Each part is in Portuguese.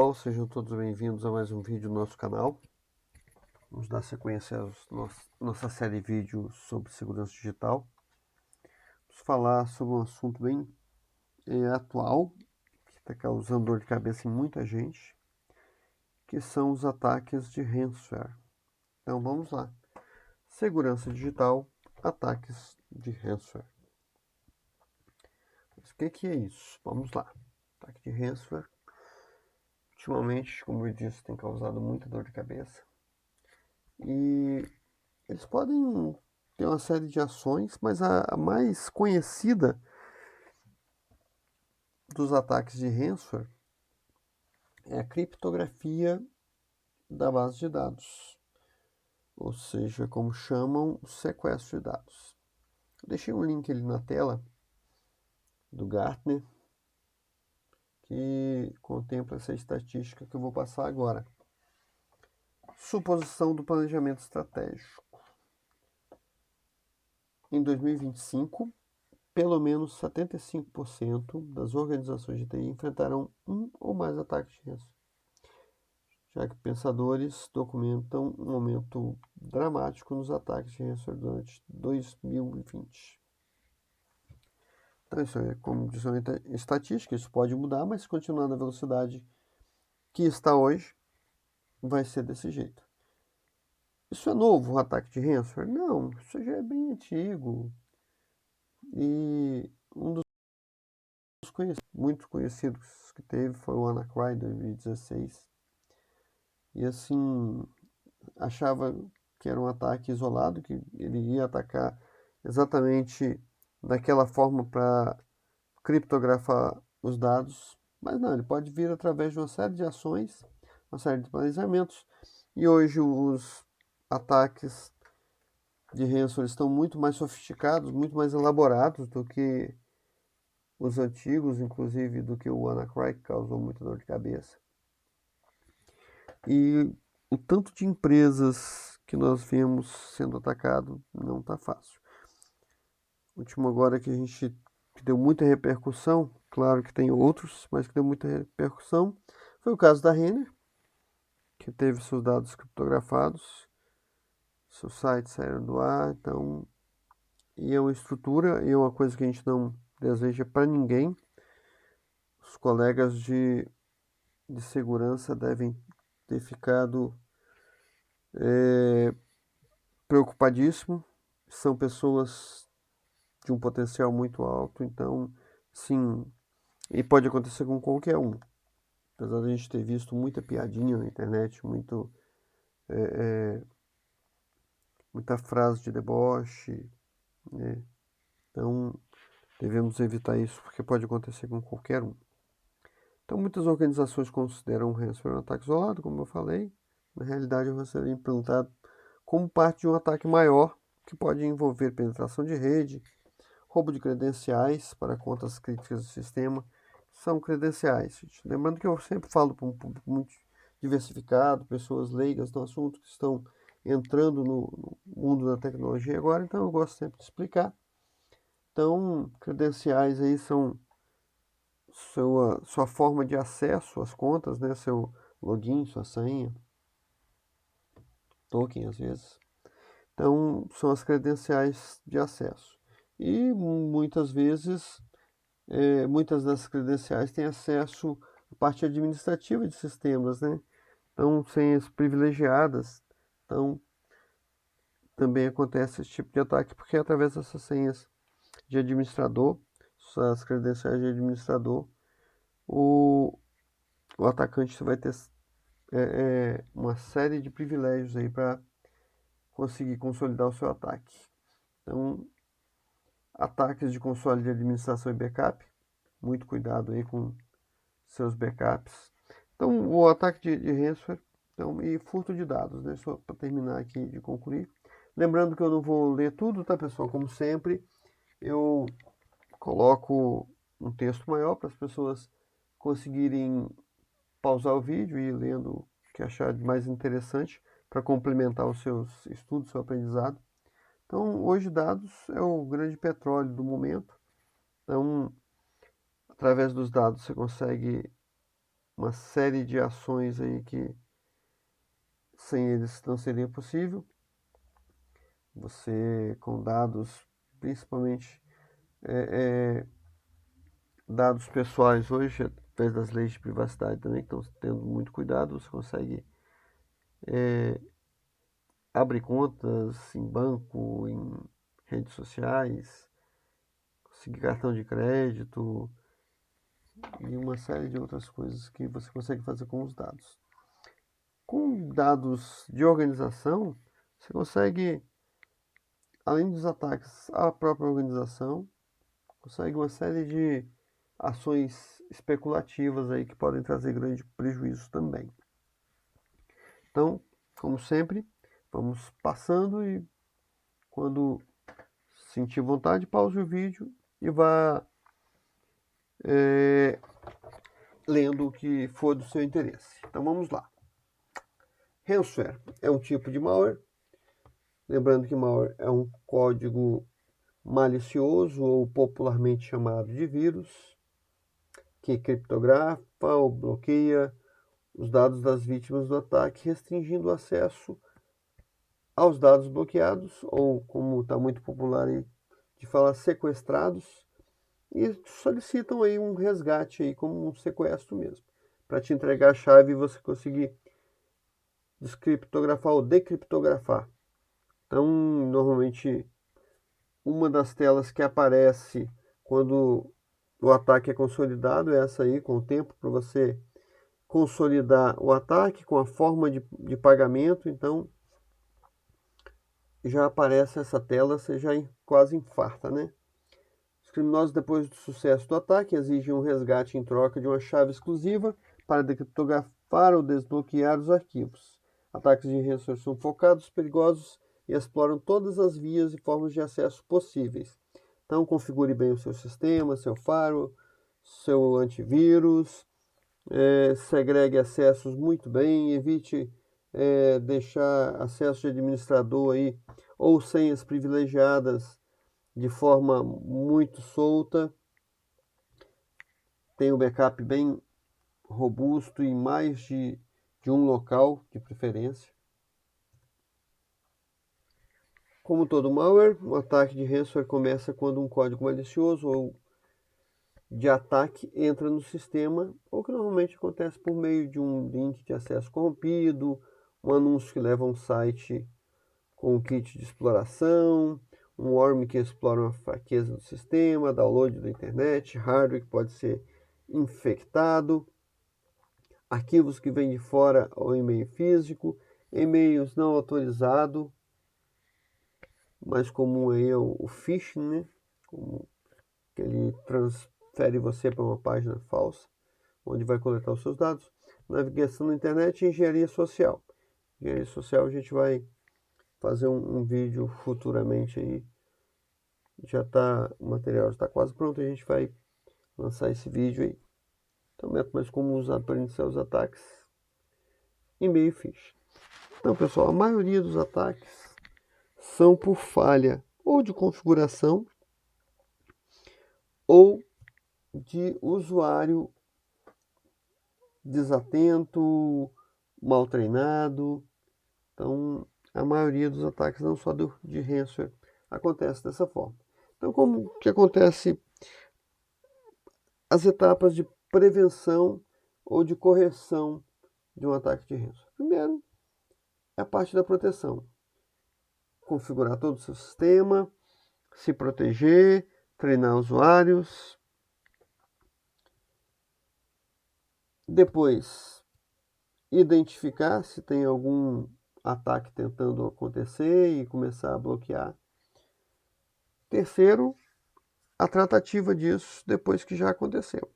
pessoal, sejam todos bem-vindos a mais um vídeo do nosso canal. Vamos dar sequência à nossa série de vídeos sobre segurança digital. Vamos falar sobre um assunto bem atual, que está causando dor de cabeça em muita gente, que são os ataques de ransomware. Então vamos lá. Segurança digital, ataques de ransomware. Mas o que é isso? Vamos lá. Ataque de ransomware. Ultimamente, como eu disse, tem causado muita dor de cabeça. E eles podem ter uma série de ações, mas a mais conhecida dos ataques de ransomware é a criptografia da base de dados, ou seja, como chamam, o sequestro de dados. Eu deixei um link ali na tela do Gartner, que contempla essa estatística que eu vou passar agora. Suposição do planejamento estratégico. Em 2025, pelo menos 75% das organizações de TI enfrentarão um ou mais ataques de ransomware, já que pensadores documentam um aumento dramático nos ataques de ransomware durante 2020. Então, isso é como diz uma estatística, isso pode mudar, mas se continuar na velocidade que está hoje, vai ser desse jeito. Isso é novo, o ataque de ransomware? Não, isso já é bem antigo. E um dos muito conhecidos que teve foi o WannaCry 2016. E assim, achava que era um ataque isolado, que ele ia atacar exatamente daquela forma para criptografar os dados, mas não, ele pode vir através de uma série de ações, uma série de planejamentos, e hoje os ataques de ransomware estão muito mais sofisticados, muito mais elaborados do que os antigos, inclusive do que o WannaCry, que causou muita dor de cabeça. E o tanto de empresas que nós vemos sendo atacado não está fácil. O último agora que a gente que deu muita repercussão, claro que tem outros, mas que deu muita repercussão, foi o caso da Renner, que teve seus dados criptografados, seus sites saíram do ar, então, e é uma estrutura, e é uma coisa que a gente não deseja para ninguém. Os colegas de segurança devem ter ficado preocupadíssimo. São pessoas de um potencial muito alto, então, sim, e pode acontecer com qualquer um. Apesar de a gente ter visto muita piadinha na internet, muita frase de deboche, né? Então, devemos evitar isso, porque pode acontecer com qualquer um. Então, muitas organizações consideram o ransomware um ataque isolado, como eu falei. Na realidade, o ransomware é implantado como parte de um ataque maior, que pode envolver penetração de rede, roubo de credenciais para contas críticas do sistema. São credenciais, gente. Lembrando que eu sempre falo para um público muito diversificado, pessoas leigas no assunto, que estão entrando no mundo da tecnologia agora, então eu gosto sempre de explicar. Então, credenciais aí são sua forma de acesso às contas, né? Seu login, sua senha, token às vezes. Então, são as credenciais de acesso. E muitas vezes, muitas das credenciais têm acesso à parte administrativa de sistemas, né? Então, senhas privilegiadas. Então, também acontece esse tipo de ataque, porque é através dessas senhas de administrador, as credenciais de administrador, o atacante vai ter uma série de privilégios aí para conseguir consolidar o seu ataque. Então, ataques de console de administração e backup, muito cuidado aí com seus backups. Então, o ataque de ransomware, então, e furto de dados, né? Só para terminar aqui de concluir. Lembrando que eu não vou ler tudo, tá, pessoal? Como sempre, eu coloco um texto maior para as pessoas conseguirem pausar o vídeo e ir lendo o que achar mais interessante para complementar os seus estudos, seu aprendizado. Então, hoje dados é o grande petróleo do momento. Então, através dos dados você consegue uma série de ações aí que sem eles não seria possível. Você, com dados, principalmente dados pessoais hoje, através das leis de privacidade também, que estão tendo muito cuidado, você consegue abrir contas em banco, em redes sociais, conseguir cartão de crédito e uma série de outras coisas que você consegue fazer com os dados. Com dados de organização, você consegue, além dos ataques à própria organização, consegue uma série de ações especulativas aí que podem trazer grande prejuízo também. Então, como sempre, vamos passando e quando sentir vontade, pause o vídeo e vá lendo o que for do seu interesse. Então vamos lá. Ransomware é um tipo de malware. Lembrando que malware é um código malicioso ou popularmente chamado de vírus que criptografa ou bloqueia os dados das vítimas do ataque, restringindo o acesso aos dados bloqueados, ou como está muito popular aí de falar, sequestrados, e solicitam aí um resgate aí como um sequestro mesmo, para te entregar a chave e você conseguir descriptografar ou decriptografar. Então, normalmente, uma das telas que aparece quando o ataque é consolidado é essa aí, com o tempo, para você consolidar o ataque com a forma de pagamento. Então, já aparece essa tela, você já quase infarta, né? Os criminosos, depois do sucesso do ataque, exigem um resgate em troca de uma chave exclusiva para decriptografar ou desbloquear os arquivos. Ataques de ransomware são focados, perigosos e exploram todas as vias e formas de acesso possíveis. Então, configure bem o seu sistema, seu firewall, seu antivírus, segregue acessos muito bem, evite deixar acesso de administrador aí ou senhas privilegiadas de forma muito solta. Tem um backup bem robusto em mais de um local, de preferência. Como todo malware, o ataque de ransomware começa quando um código malicioso ou de ataque entra no sistema, ou que normalmente acontece por meio de um link de acesso corrompido, um anúncio que leva a um site com um kit de exploração, um worm que explora uma fraqueza do sistema, download da internet, hardware que pode ser infectado, arquivos que vêm de fora ao e-mail físico, e-mails não autorizados, mais comum aí é o phishing, né? Que ele transfere você para uma página falsa, onde vai coletar os seus dados. Navegação na internet e engenharia social. Engenharia social a gente vai fazer um vídeo futuramente aí. Já está, o material já está quase pronto, a gente vai lançar esse vídeo aí. Então, método mais comum usado para iniciar os ataques, e-mail phishing. Então, pessoal, a maioria dos ataques são por falha ou de configuração ou de usuário desatento, mal treinado. Então, a maioria dos ataques, não só de ransomware, acontece dessa forma. Então, como que acontece as etapas de prevenção ou de correção de um ataque de ransomware? Primeiro, é a parte da proteção. Configurar todo o seu sistema, se proteger, treinar usuários. Depois, identificar se tem algum ataque tentando acontecer e começar a bloquear. Terceiro, a tratativa disso depois que já aconteceu.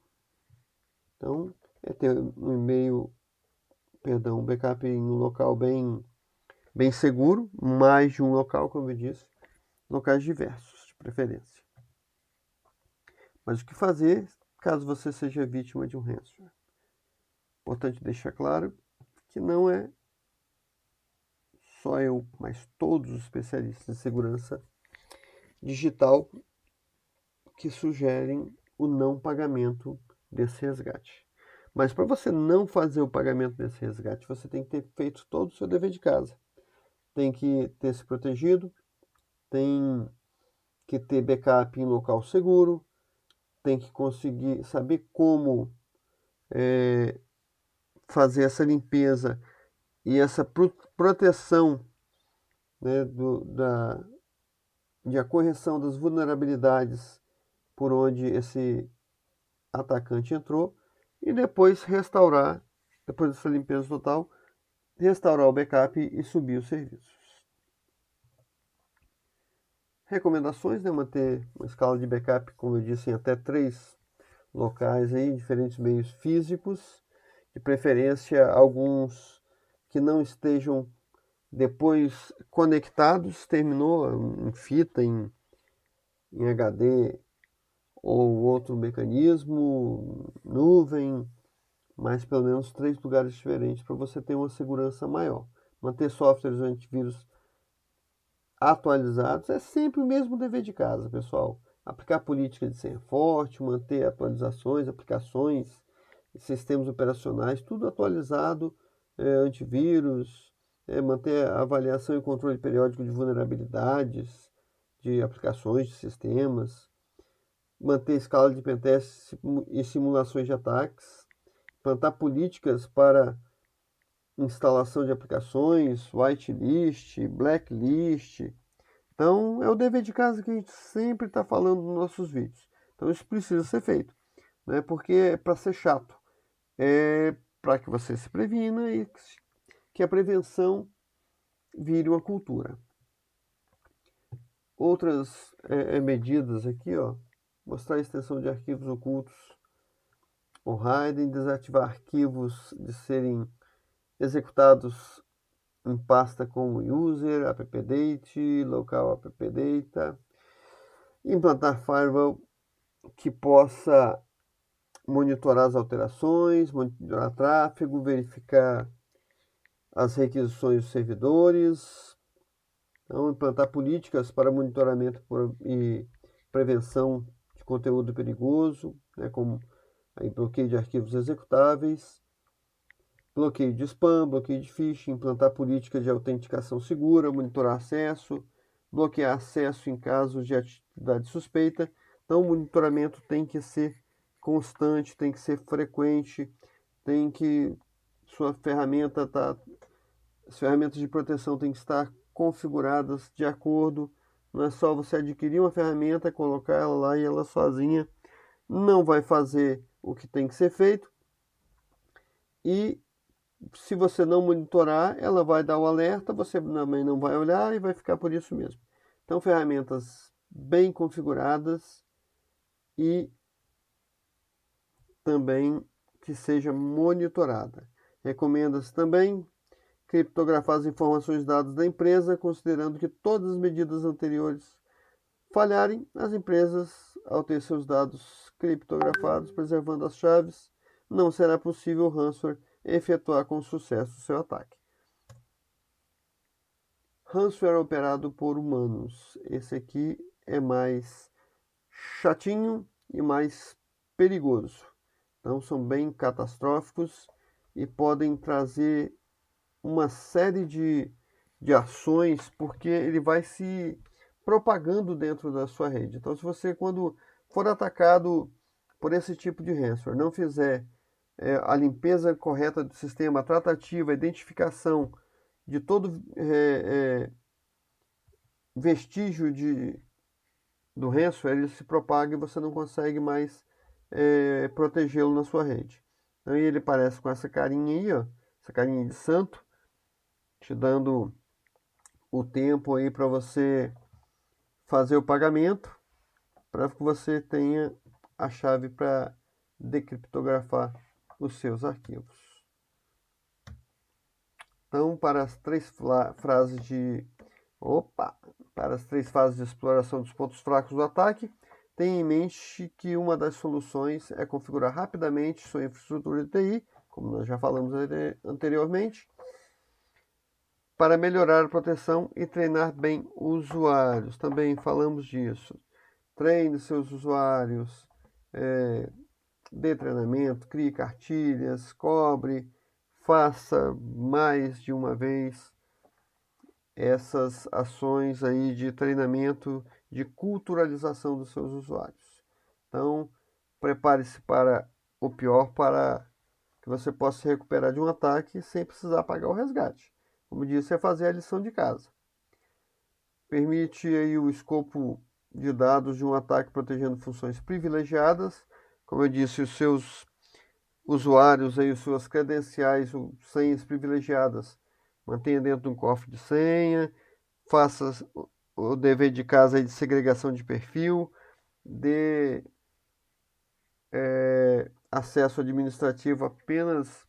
Então, é ter um e-mail, perdão, um backup em um local bem seguro, mais de um local, como eu disse, locais diversos, de preferência. Mas o que fazer caso você seja vítima de um ransomware? Importante deixar claro que não é só eu, mas todos os especialistas em segurança digital que sugerem o não pagamento desse resgate. Mas para você não fazer o pagamento desse resgate, você tem que ter feito todo o seu dever de casa. Tem que ter se protegido, tem que ter backup em local seguro, tem que conseguir saber como fazer essa limpeza e essa proteção, né, de a correção das vulnerabilidades por onde esse atacante entrou e depois restaurar, depois dessa limpeza total, restaurar o backup e subir os serviços. Recomendações, né? Manter uma escala de backup, como eu disse, em até 3 locais aí, diferentes meios físicos, de preferência alguns que não estejam depois conectados, terminou em fita, em HD ou outro mecanismo, nuvem, mas pelo menos 3 lugares diferentes para você ter uma segurança maior. Manter softwares antivírus atualizados é sempre o mesmo dever de casa, pessoal. Aplicar política de senha forte, manter atualizações, aplicações, sistemas operacionais, tudo atualizado, antivírus, manter a avaliação e controle periódico de vulnerabilidades, de aplicações, de sistemas, manter escala de pentest e simulações de ataques, plantar políticas para instalação de aplicações, whitelist, blacklist. Então, é o dever de casa que a gente sempre está falando nos nossos vídeos. Então, isso precisa ser feito, né? Porque é para ser chato. É para que você se previna e que a prevenção vire uma cultura. Outras medidas aqui, ó, mostrar a extensão de arquivos ocultos, o hiding, desativar arquivos de serem executados em pasta como user, appdate, local appdata, implantar firewall que possa monitorar as alterações, monitorar tráfego, verificar as requisições dos servidores, então, implantar políticas para monitoramento e prevenção de conteúdo perigoso, né, como aí, bloqueio de arquivos executáveis, bloqueio de spam, bloqueio de phishing, implantar política de autenticação segura, monitorar acesso, bloquear acesso em casos de atividade suspeita. Então, o monitoramento tem que ser constante, tem que ser frequente, tem que sua ferramenta as ferramentas de proteção têm que estar configuradas de acordo. Não é só você adquirir uma ferramenta, colocar ela lá e ela sozinha não vai fazer o que tem que ser feito. E se você não monitorar, ela vai dar o alerta, você também não vai olhar e vai ficar por isso mesmo. Então, ferramentas bem configuradas e também que seja monitorada. Recomenda-se também criptografar as informações e dados da empresa, considerando que todas as medidas anteriores falharem, as empresas, ao ter seus dados criptografados, preservando as chaves, não será possível o ransomware efetuar com sucesso o seu ataque. Ransomware operado por humanos. Esse aqui é mais chatinho e mais perigoso. Então, são bem catastróficos e podem trazer uma série de ações, porque ele vai se propagando dentro da sua rede. Então, se você, quando for atacado por esse tipo de ransomware, não fizer a limpeza correta do sistema, a tratativa, a identificação de todo vestígio do ransomware, ele se propaga e você não consegue mais protegê-lo na sua rede. Então, ele parece com essa carinha aí, ó, essa carinha de santo, te dando o tempo aí para você fazer o pagamento, para que você tenha a chave para decriptografar os seus arquivos. Então, para as 3 fases de exploração dos pontos fracos do ataque, tenha em mente que uma das soluções é configurar rapidamente sua infraestrutura de TI, como nós já falamos anteriormente, para melhorar a proteção e treinar bem usuários. Também falamos disso. Treine seus usuários, dê treinamento, crie cartilhas, cobre, faça mais de uma vez essas ações aí de treinamento, de culturalização dos seus usuários. Então, prepare-se para o pior, para que você possa se recuperar de um ataque sem precisar pagar o resgate. Como disse, é fazer a lição de casa. Permite aí o escopo de dados de um ataque protegendo funções privilegiadas. Como eu disse, os seus usuários aí, as suas credenciais, senhas privilegiadas, mantenha dentro de um cofre de senha, faça o dever de casa aí de segregação de perfil, dê acesso administrativo apenas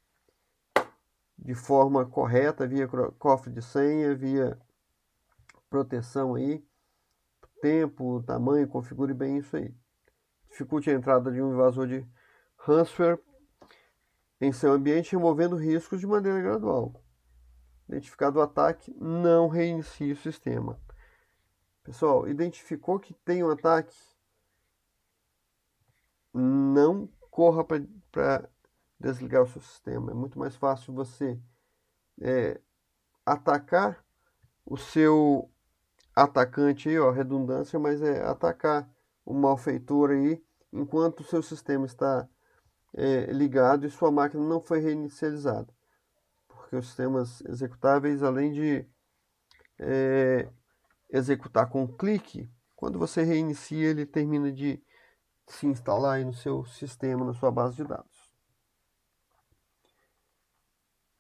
de forma correta, via cofre de senha, via proteção aí, tempo, tamanho, configure bem isso aí. Dificulte a entrada de um invasor de ransomware em seu ambiente, removendo riscos de maneira gradual. Identificado o ataque, não reinicie o sistema. Pessoal, identificou que tem um ataque? Não corra para desligar o seu sistema. É muito mais fácil você atacar o seu atacante aí, ó, redundância, mas é atacar o malfeitor aí enquanto o seu sistema está ligado e sua máquina não foi reinicializada. Porque os sistemas executáveis, além de executar com um clique, quando você reinicia, ele termina de se instalar aí no seu sistema, na sua base de dados.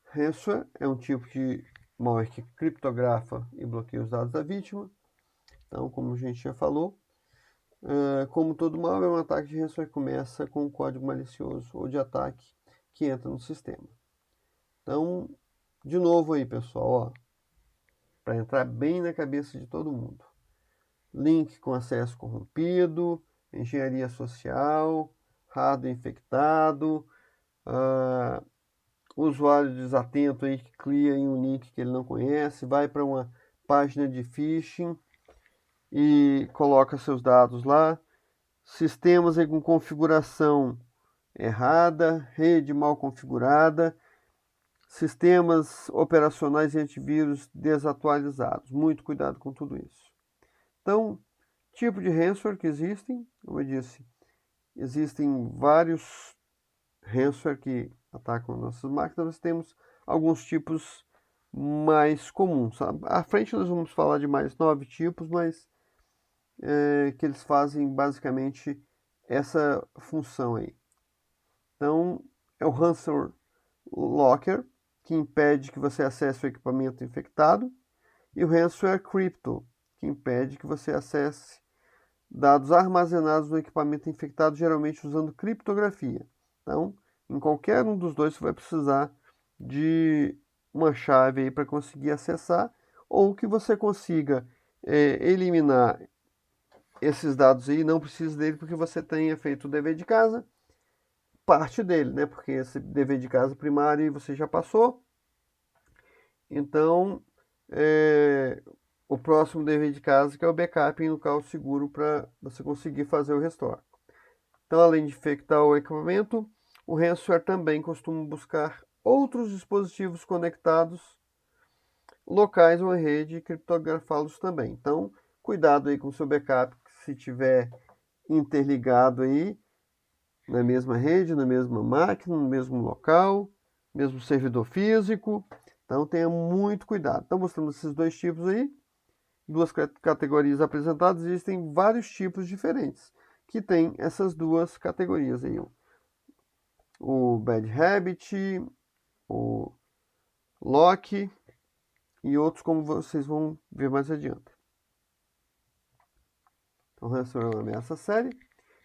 Ransomware é um tipo de malware que criptografa e bloqueia os dados da vítima. Então, como a gente já falou, como todo malware, um ataque de ransomware começa com um código malicioso ou de ataque que entra no sistema. Então, de novo aí, pessoal, para entrar bem na cabeça de todo mundo. Link com acesso corrompido, engenharia social, hardware infectado, usuário desatento aí que cria em um link que ele não conhece, vai para uma página de phishing e coloca seus dados lá. Sistemas aí com configuração errada, rede mal configurada, sistemas operacionais e antivírus desatualizados. Muito cuidado com tudo isso. Então, tipo de ransomware que existem, como eu disse, existem vários ransomware que atacam nossas máquinas. Nós temos alguns tipos mais comuns. À frente nós vamos falar de mais 9 tipos, mas que eles fazem basicamente essa função aí. Então, é o Ransomware Locker, que impede que você acesse o equipamento infectado, e o Ransomware Crypto, que impede que você acesse dados armazenados no equipamento infectado, geralmente usando criptografia. Então, em qualquer um dos dois, você vai precisar de uma chave aí para conseguir acessar, ou que você consiga eliminar esses dados aí, não precisa dele porque você tenha feito o dever de casa, parte dele, né? Porque esse dever de casa primário você já passou. Então, o próximo dever de casa que é o backup em local seguro para você conseguir fazer o restore. Então, além de infectar o equipamento, o ransomware também costuma buscar outros dispositivos conectados locais ou em rede e criptografá-los também. Então, cuidado aí com o seu backup, se tiver interligado aí na mesma rede, na mesma máquina, no mesmo local, mesmo servidor físico. Então, tenha muito cuidado. Então, mostrando esses dois tipos aí, duas categorias apresentadas, existem vários tipos diferentes que tem essas duas categorias aí. O Bad Habit, o Lock e outros como vocês vão ver mais adiante. Então, ransomware é uma ameaça séria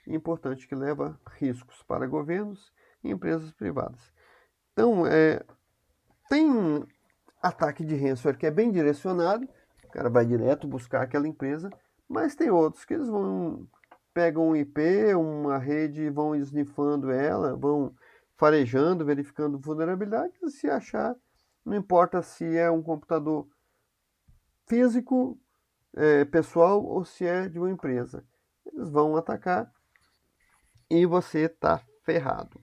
e importante que leva riscos para governos e empresas privadas. Então, tem ataque de ransomware que é bem direcionado, o cara vai direto buscar aquela empresa, mas tem outros que eles pegam um IP, uma rede e vão esnifando ela, vão farejando, verificando vulnerabilidades, e se achar, não importa se é um computador físico, pessoal, ou se é de uma empresa. Eles vão atacar e você está ferrado.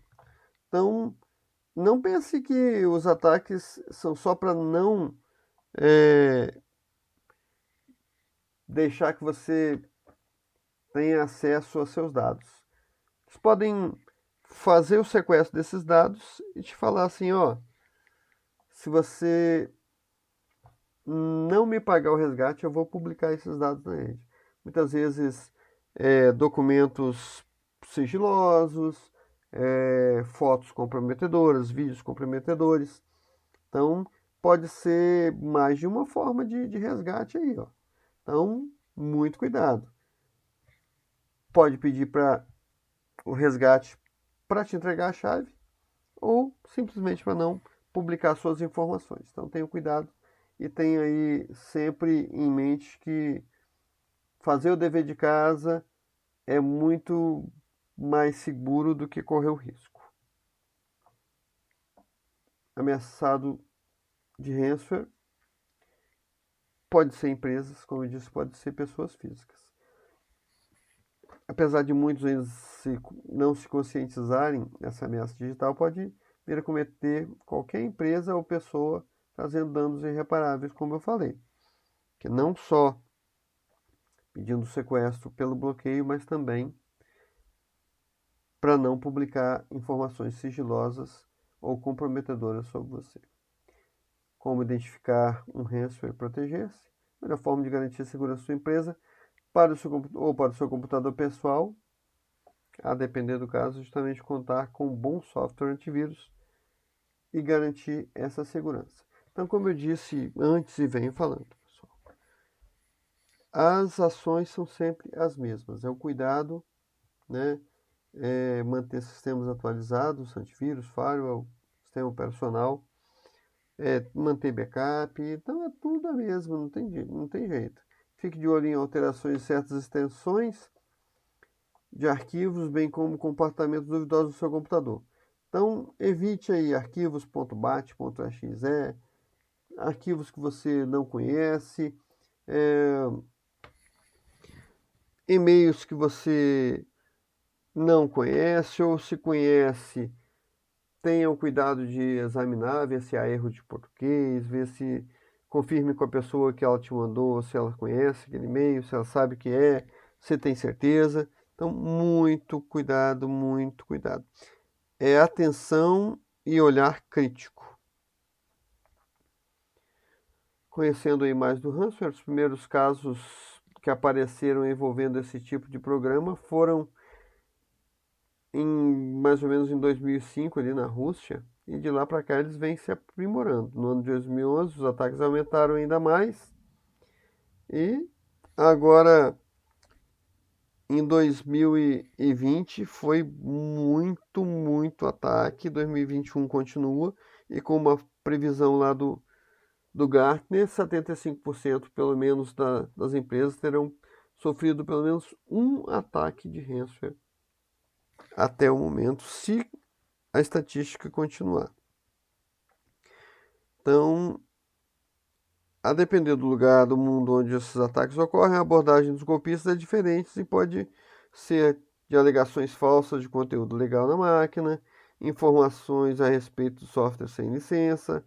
Então, não pense que os ataques são só para não deixar que você tenha acesso aos seus dados. Eles podem fazer o sequestro desses dados e te falar assim, ó, se você não me pagar o resgate, eu vou publicar esses dados na rede. Muitas vezes, documentos sigilosos, fotos comprometedoras, vídeos comprometedores. Então, pode ser mais de uma forma de resgate aí, ó. Então, muito cuidado. Pode pedir para o resgate para te entregar a chave ou simplesmente para não publicar suas informações. Então, tenha cuidado e tenha aí sempre em mente que fazer o dever de casa é muito mais seguro do que correr o risco. Ameaçado de ransomware pode ser empresas, como eu disse, pode ser pessoas físicas. Apesar de muitos não se conscientizarem dessa ameaça digital, pode vir a cometer qualquer empresa ou pessoa trazendo danos irreparáveis, como eu falei. Que não só pedindo sequestro pelo bloqueio, mas também para não publicar informações sigilosas ou comprometedoras sobre você. Como identificar um ransomware e proteger-se? A melhor forma de garantir a segurança da sua empresa para o seu computador pessoal, a depender do caso, justamente contar com um bom software antivírus e garantir essa segurança. Então, como eu disse antes e venho falando, pessoal, as ações são sempre as mesmas. É o cuidado, né? Manter sistemas atualizados, antivírus, firewall, sistema operacional, manter backup, então é tudo a mesma, não tem jeito. Fique de olho em alterações de certas extensões de arquivos, bem como comportamentos duvidosos do seu computador. Então, evite aí arquivos .bat, .exe, arquivos que você não conhece, e-mails que você não conhece ou se conhece, tenha o cuidado de examinar, ver se há erro de português, ver se confirme com a pessoa que ela te mandou, se ela conhece aquele e-mail, se ela sabe o que é, se tem certeza. Então, muito cuidado, muito cuidado. É atenção e olhar crítico. Conhecendo aí mais do ransomware, os primeiros casos que apareceram envolvendo esse tipo de programa foram mais ou menos em 2005 ali na Rússia, e de lá para cá eles vêm se aprimorando. No ano de 2011 os ataques aumentaram ainda mais e agora em 2020 foi muito ataque. 2021 continua e com uma previsão lá do Gartner, 75% pelo menos das empresas terão sofrido pelo menos um ataque de ransomware até o momento, se a estatística continuar. Então, a depender do lugar do mundo onde esses ataques ocorrem, a abordagem dos golpistas é diferente e pode ser de alegações falsas de conteúdo legal na máquina, informações a respeito do software sem licença,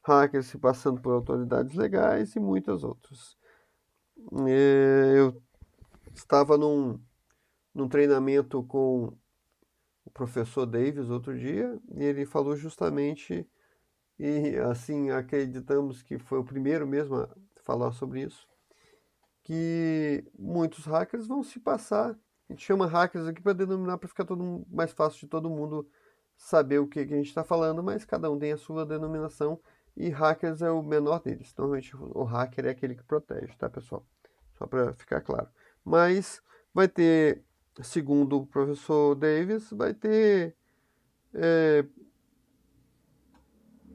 hackers se passando por autoridades legais e muitas outras. Eu estava num treinamento com o professor Davis outro dia e ele falou justamente, e assim acreditamos que foi o primeiro mesmo a falar sobre isso, que muitos hackers vão se passar. A gente chama hackers aqui para denominar, para ficar mais fácil de todo mundo saber o que a gente está falando, mas cada um tem a sua denominação e hackers é o menor deles. Normalmente o hacker é aquele que protege, tá, pessoal? Só para ficar claro. Mas vai ter, segundo o professor Davis, vai ter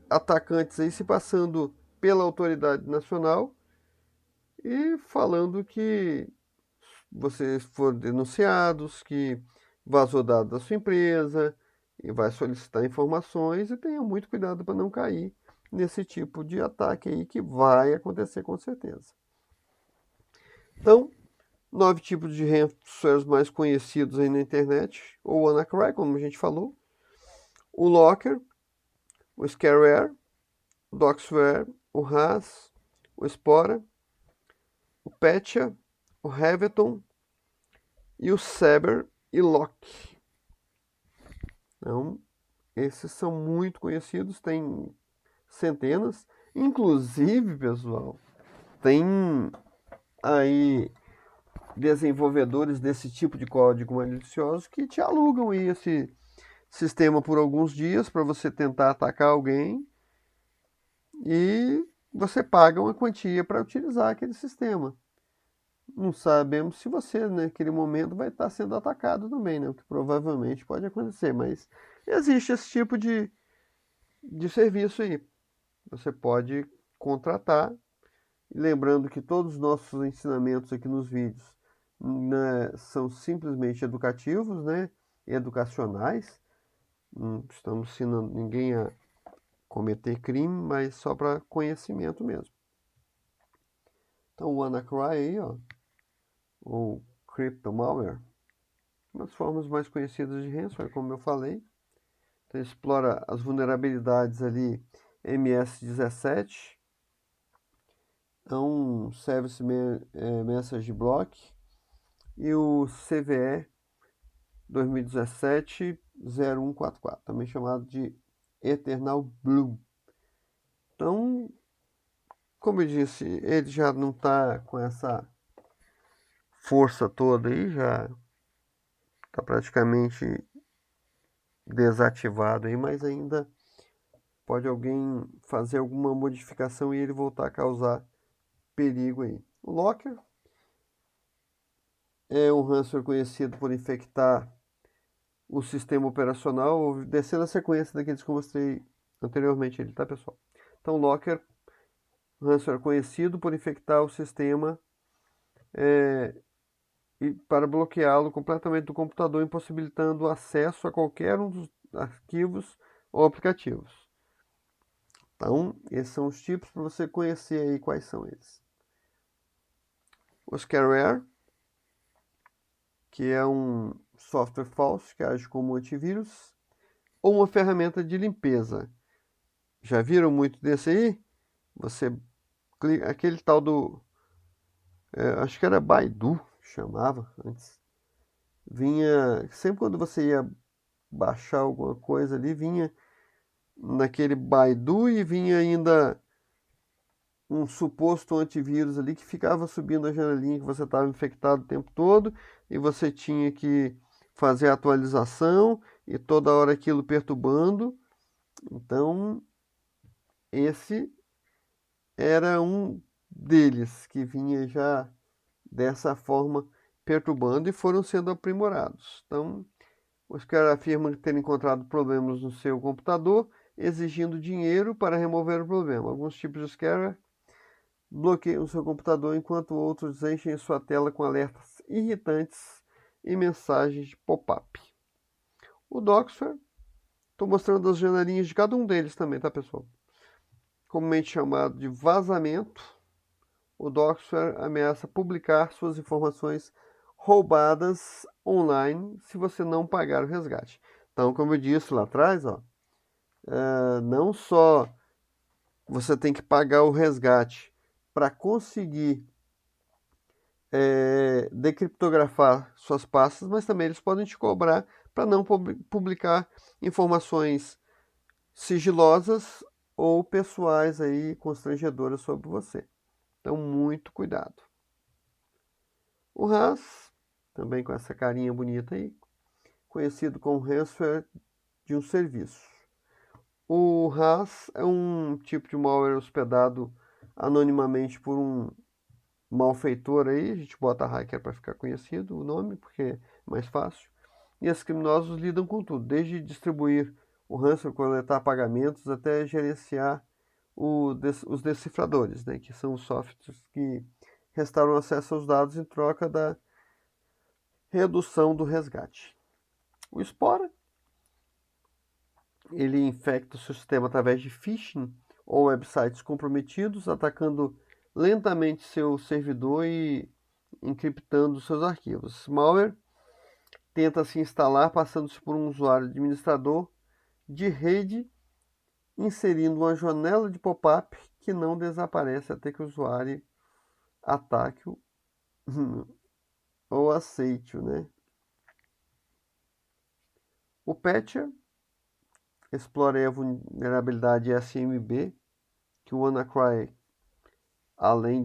atacantes aí se passando pela autoridade nacional e falando que vocês foram denunciados, que vazou dado da sua empresa e vai solicitar informações, e tenha muito cuidado para não cair nesse tipo de ataque aí que vai acontecer com certeza. Então, 9 tipos de ransomwares mais conhecidos aí na internet, ou WannaCry, como a gente falou, o Locker, o Scareware, o Doxware, o RAS, o Spora, o Petya, o Heaveton e o Saber e Lock. Então, esses são muito conhecidos, tem centenas. Inclusive, pessoal, tem aí desenvolvedores desse tipo de código malicioso que te alugam aí esse sistema por alguns dias para você tentar atacar alguém e você paga uma quantia para utilizar aquele sistema. Não sabemos se você, naquele momento, vai estar sendo atacado também, né? O que provavelmente pode acontecer, mas existe esse tipo de serviço aí. Você pode contratar. Lembrando que todos os nossos ensinamentos aqui nos vídeos, né, são simplesmente educativos, né? Educacionais. Não estamos ensinando ninguém a cometer crime, mas só para conhecimento mesmo. Então, o WannaCry aí, ó, ou CryptoMalware, uma das formas mais conhecidas de ransomware, como eu falei. Então, explora as vulnerabilidades ali MS-17, então Service Message Block e o CVE 2017-0144, também chamado de Eternal Blue. Então, como eu disse, ele já não está com essa força toda aí, já está praticamente desativado aí, mas ainda pode alguém fazer alguma modificação e ele voltar a causar perigo aí. O Locker é um ransomware conhecido por infectar o sistema operacional, descendo a sequência daqueles que eu mostrei anteriormente, ele, tá, pessoal? Então, o Locker, ransomware conhecido por infectar o sistema e para bloqueá-lo completamente do computador, impossibilitando o acesso a qualquer um dos arquivos ou aplicativos. Então, esses são os tipos para você conhecer aí quais são eles. O Scareware, que é um software falso que age como antivírus, ou uma ferramenta de limpeza. Já viram muito desse aí? Você clica, aquele tal do, acho que era Baidu, chamava antes. Vinha, sempre quando você ia baixar alguma coisa ali, vinha naquele Baidu e vinha ainda um suposto antivírus ali que ficava subindo a janelinha que você estava infectado o tempo todo e você tinha que fazer a atualização e toda hora aquilo perturbando. Então, esse era um deles que vinha já dessa forma perturbando e foram sendo aprimorados. Então, os caras afirmam ter encontrado problemas no seu computador, exigindo dinheiro para remover o problema. Alguns tipos de scareware bloqueiam o seu computador, enquanto outros enchem sua tela com alertas irritantes e mensagens de pop-up. O Doxware, estou mostrando as janelinhas de cada um deles também, tá, pessoal? Comumente chamado de vazamento, o Doxware ameaça publicar suas informações roubadas online se você não pagar o resgate. Então, como eu disse lá atrás, ó, não só você tem que pagar o resgate para conseguir decriptografar suas pastas, mas também eles podem te cobrar para não publicar informações sigilosas ou pessoais aí constrangedoras sobre você. Então, muito cuidado. O RAS, também com essa carinha bonita aí, conhecido como ransomware de um serviço. O RAS é um tipo de malware hospedado anonimamente por um malfeitor aí, a gente bota hacker para ficar conhecido o nome, porque é mais fácil. E esses criminosos lidam com tudo, desde distribuir o ransomware, coletar pagamentos, até gerenciar os decifradores, né, que são os softwares que restauram acesso aos dados em troca da redução do resgate. O Spora, ele infecta o seu sistema através de phishing ou websites comprometidos, atacando lentamente seu servidor e encriptando seus arquivos. Malware tenta se instalar passando-se por um usuário administrador de rede, inserindo uma janela de pop-up que não desaparece até que o usuário ataque-o ou aceite-o, né? O Patcher explora a vulnerabilidade SMB, que o WannaCry, além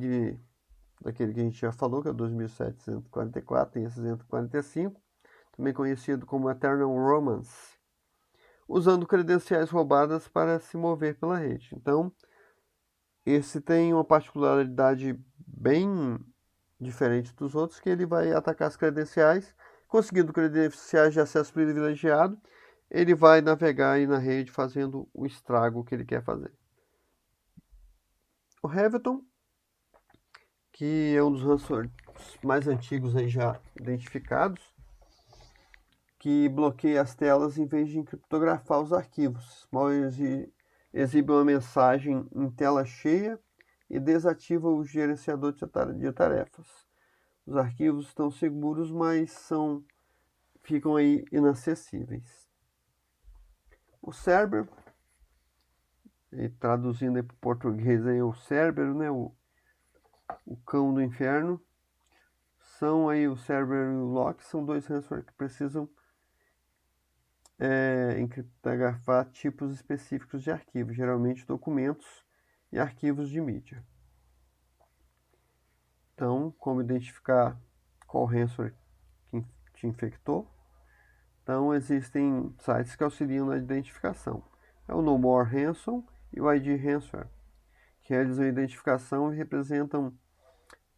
daquele que a gente já falou, que é o 2744, tem esse 145, também conhecido como Eternal Romance, usando credenciais roubadas para se mover pela rede. Então, esse tem uma particularidade bem diferente dos outros, que ele vai atacar as credenciais, conseguindo credenciais de acesso privilegiado, ele vai navegar aí na rede fazendo o estrago que ele quer fazer. O Heaveton, que é um dos ransomwares mais antigos aí já identificados, que bloqueia as telas em vez de encriptografar os arquivos. Mal exibe uma mensagem em tela cheia e desativa o gerenciador de tarefas. Os arquivos estão seguros, mas ficam aí inacessíveis. O Cerber, traduzindo para o português aí, o Cerber, né, o cão do inferno, são aí o Cerber e o Lock, são dois ransomware que precisam encriptografar tipos específicos de arquivos, geralmente documentos e arquivos de mídia. Então, como identificar qual ransomware que te infectou? Então, existem sites que auxiliam na identificação. É o No More Ransom e o ID Ransomware, que realizam a identificação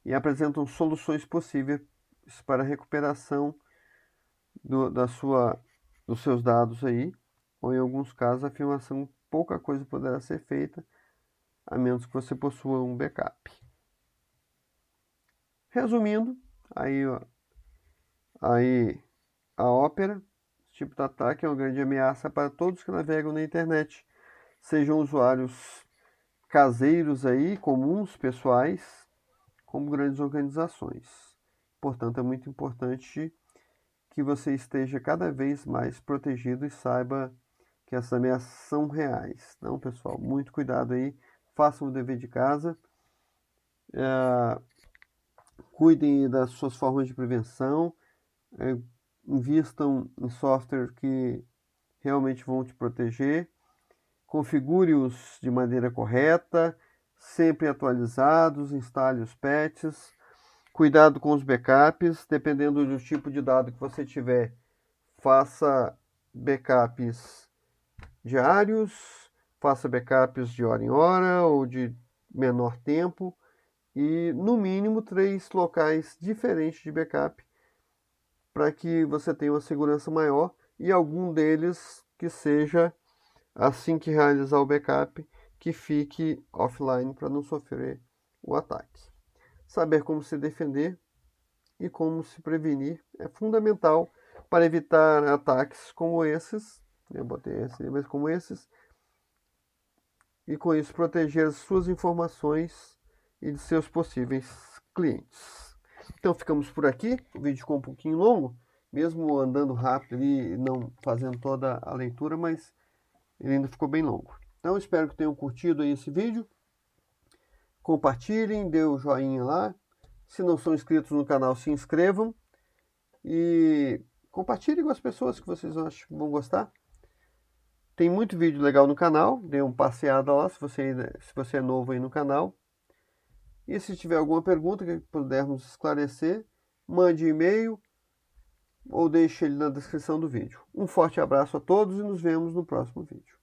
e apresentam soluções possíveis para a recuperação dos seus dados aí, ou em alguns casos a afirmação pouca coisa poderá ser feita, a menos que você possua um backup. Resumindo, aí a Opera, esse tipo de ataque é uma grande ameaça para todos que navegam na internet, sejam usuários caseiros aí, comuns, pessoais, como grandes organizações. Portanto, é muito importante que você esteja cada vez mais protegido e saiba que essas ameaças são reais. Então, pessoal, muito cuidado aí, façam o dever de casa, cuidem das suas formas de prevenção, invistam em software que realmente vão te proteger, configure-os de maneira correta, sempre atualizados, instale os patches, cuidado com os backups, dependendo do tipo de dado que você tiver, faça backups diários, faça backups de hora em hora ou de menor tempo e no mínimo 3 locais diferentes de backup para que você tenha uma segurança maior e algum deles que seja, assim que realizar o backup, que fique offline para não sofrer o ataque. Saber como se defender e como se prevenir é fundamental para evitar ataques como esses, eu botei esse, mas como esses, e com isso proteger as suas informações e de seus possíveis clientes. Então ficamos por aqui, o vídeo ficou um pouquinho longo, mesmo andando rápido ali e não fazendo toda a leitura, mas ele ainda ficou bem longo. Então espero que tenham curtido aí esse vídeo, compartilhem, dê o joinha lá, se não são inscritos no canal, se inscrevam e compartilhem com as pessoas que vocês acham que vão gostar. Tem muito vídeo legal no canal, dê uma passeada lá se você é novo aí no canal. E se tiver alguma pergunta que pudermos esclarecer, mande um e-mail ou deixe ele na descrição do vídeo. Um forte abraço a todos e nos vemos no próximo vídeo.